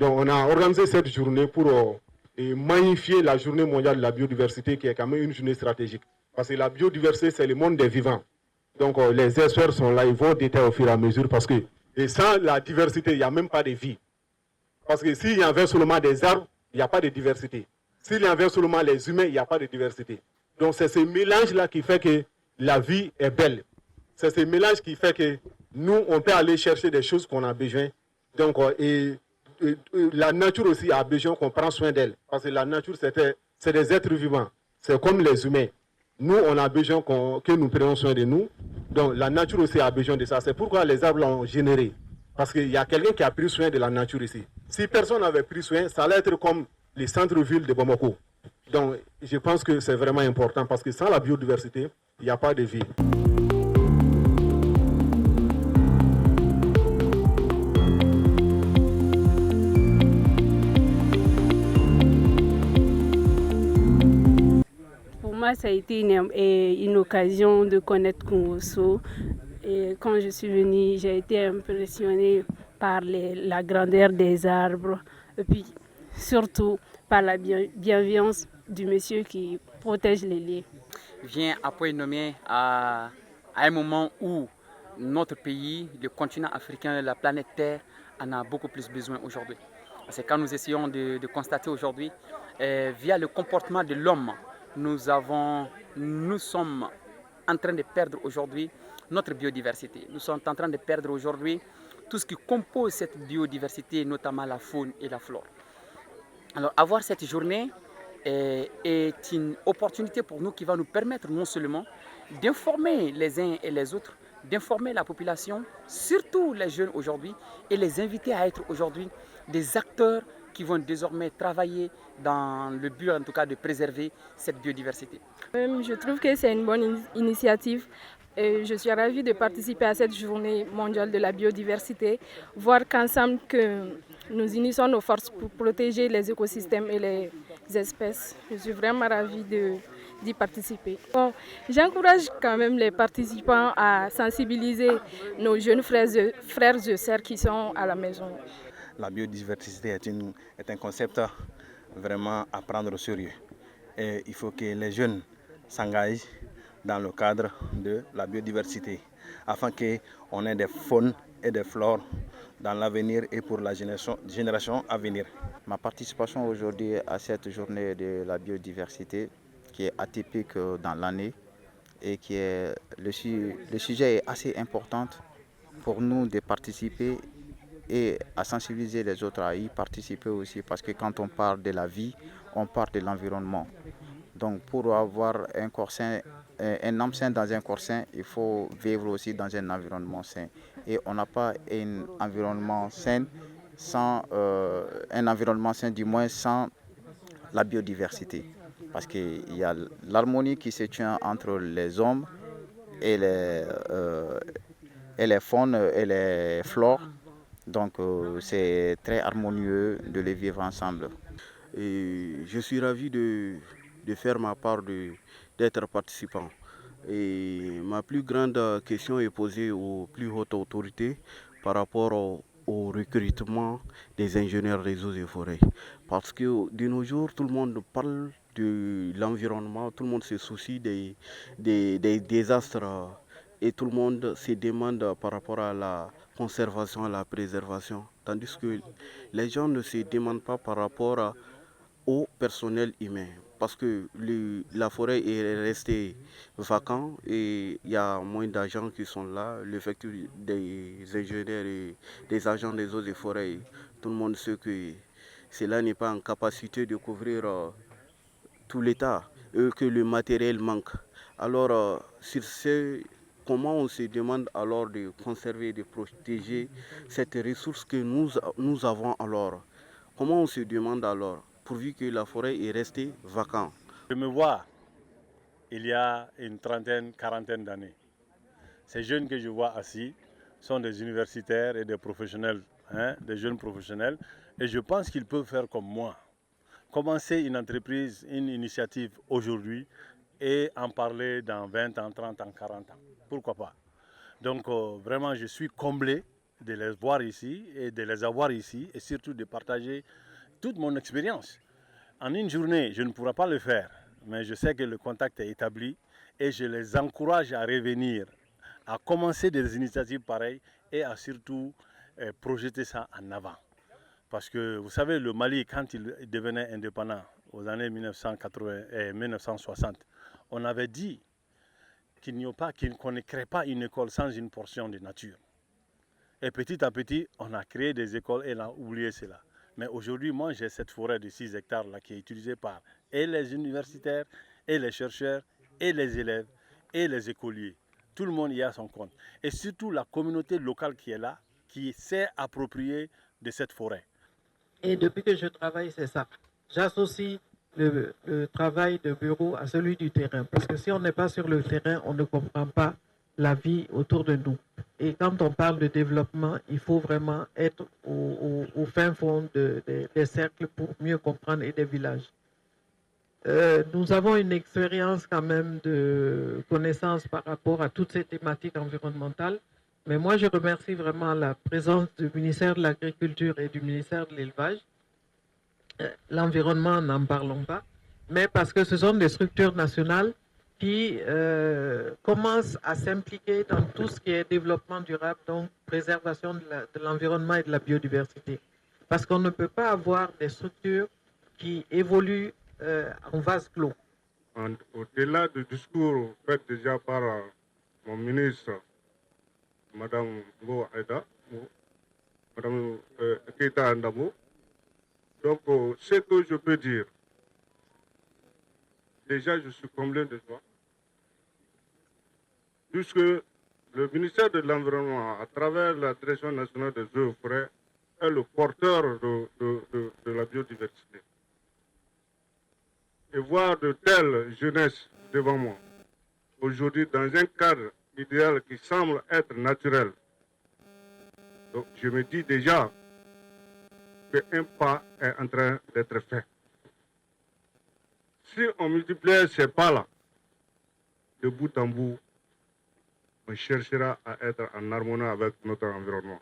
Donc, on a organisé cette journée pour magnifier la journée mondiale de la biodiversité, qui est quand même une journée stratégique. Parce que la biodiversité, c'est le monde des vivants. Donc, les experts sont là, ils vont détailler au fur et à mesure, parce que sans la diversité, il n'y a même pas de vie. Parce que s'il y avait seulement des arbres, il n'y a pas de diversité. S'il y avait seulement les humains, il n'y a pas de diversité. Donc, c'est ce mélange-là qui fait que la vie est belle. C'est ce mélange qui fait que nous, on peut aller chercher des choses qu'on a besoin. Donc, la nature aussi a besoin qu'on prenne soin d'elle. Parce que la nature, c'est des êtres vivants. C'est comme les humains. Nous, on a besoin que nous prenions soin de nous. Donc, la nature aussi a besoin de ça. C'est pourquoi les arbres l'ont généré. Parce qu'il y a quelqu'un qui a pris soin de la nature ici. Si personne n'avait pris soin, ça allait être comme les centres-villes de Bamako. Donc, je pense que c'est vraiment important parce que sans la biodiversité, il n'y a pas de vie. Pour moi, ça a été une occasion de connaître Kungosso. Et quand je suis venue, j'ai été impressionnée par la grandeur des arbres et puis surtout par la bienveillance du monsieur qui protège les lieux. Vient après nommer à un moment où notre pays, le continent africain, la planète Terre en a beaucoup plus besoin aujourd'hui. C'est quand nous essayons de constater aujourd'hui, via le comportement de l'homme, nous sommes en train de perdre aujourd'hui notre biodiversité. Nous sommes en train de perdre aujourd'hui tout ce qui compose cette biodiversité, notamment la faune et la flore. Alors avoir cette journée est une opportunité pour nous qui va nous permettre non seulement d'informer les uns et les autres, d'informer la population, surtout les jeunes aujourd'hui, et les inviter à être aujourd'hui des acteurs qui vont désormais travailler dans le but en tout cas de préserver cette biodiversité. Je trouve que c'est une bonne initiative. Et je suis ravie de participer à cette journée mondiale de la biodiversité, voir qu'ensemble que nous unissons nos forces pour protéger les écosystèmes et les espèces. Je suis vraiment ravie d'y participer. Bon, j'encourage quand même les participants à sensibiliser nos jeunes frères et sœurs qui sont à la maison. La biodiversité est un concept vraiment à prendre au sérieux. Et il faut que les jeunes s'engagent dans le cadre de la biodiversité, afin qu'on ait des faunes et des flores dans l'avenir et pour la génération à venir. Ma participation aujourd'hui à cette journée de la biodiversité, qui est atypique dans l'année, et qui est le sujet est assez important pour nous de participer et à sensibiliser les autres à y participer aussi, parce que quand on parle de la vie, on parle de l'environnement. Donc pour avoir un corps sain, un âme sain dans un corps sain, il faut vivre aussi dans un environnement sain. Et on n'a pas un environnement sain sans du moins sans la biodiversité. Parce qu'il y a l'harmonie qui se tient entre les hommes et les faunes et les flores. Donc c'est très harmonieux de les vivre ensemble. Et je suis ravi de faire ma part, d'être participant. Et ma plus grande question est posée aux plus hautes autorités par rapport au recrutement des ingénieurs réseaux et forêts. Parce que de nos jours, tout le monde parle de l'environnement, tout le monde se soucie des désastres et tout le monde se demande par rapport à la conservation, à la préservation. Tandis que les gens ne se demandent pas par rapport au personnel humain. Parce que la forêt est restée vacante et il y a moins d'agents qui sont là. L'effectif des ingénieurs et des agents des eaux et forêts, tout le monde sait que cela n'est pas en capacité de couvrir tout l'état et que le matériel manque. Alors, sur ce, comment on se demande alors de conserver et de protéger cette ressource que nous avons alors? Comment on se demande alors, pourvu que la forêt est restée vacante? Je me vois il y a une trentaine, quarantaine d'années. Ces jeunes que je vois assis sont des universitaires et des professionnels, des jeunes professionnels, et je pense qu'ils peuvent faire comme moi. Commencer une entreprise, une initiative aujourd'hui et en parler dans 20 ans, 30 ans, 40 ans. Pourquoi pas? Donc vraiment, je suis comblé de les voir ici et de les avoir ici et surtout de partager toute mon expérience. En une journée, je ne pourrai pas le faire, mais je sais que le contact est établi et je les encourage à revenir, à commencer des initiatives pareilles et à surtout projeter ça en avant. Parce que vous savez, le Mali, quand il devenait indépendant aux années 1980 et 1960, on avait dit qu'on ne crée pas une école sans une portion de nature. Et petit à petit, on a créé des écoles et on a oublié cela. Mais aujourd'hui, moi, j'ai cette forêt de 6 hectares là qui est utilisée par et les universitaires, et les chercheurs, et les élèves, et les écoliers. Tout le monde y a son compte. Et surtout la communauté locale qui est là, qui s'est appropriée de cette forêt. Et depuis que je travaille, c'est ça. J'associe le travail de bureau à celui du terrain. Parce que si on n'est pas sur le terrain, on ne comprend pas la vie autour de nous. Et quand on parle de développement, il faut vraiment être au fin fond des cercles pour mieux comprendre et des villages. Nous avons une expérience quand même de connaissance par rapport à toutes ces thématiques environnementales. Mais moi, je remercie vraiment la présence du ministère de l'Agriculture et du ministère de l'Élevage. L'environnement, n'en parlons pas. Mais parce que ce sont des structures nationales qui commencent à s'impliquer dans tout ce qui est développement durable, donc préservation de l'environnement et de la biodiversité. Parce qu'on ne peut pas avoir des structures qui évoluent en vase clos. Au-delà du discours fait déjà par mon ministre, Madame Ngo Aida, Madame Keita Andamo, donc ce que je peux dire, déjà je suis comblé de joie, puisque le ministère de l'Environnement, à travers la Direction nationale des eaux et forêts, est le porteur de la biodiversité. Et voir de telles jeunesses devant moi, aujourd'hui dans un cadre idéal qui semble être naturel, donc je me dis déjà qu'un pas est en train d'être fait. Si on multiplie ces pas-là, de bout en bout, on cherchera à être en harmonie avec notre environnement.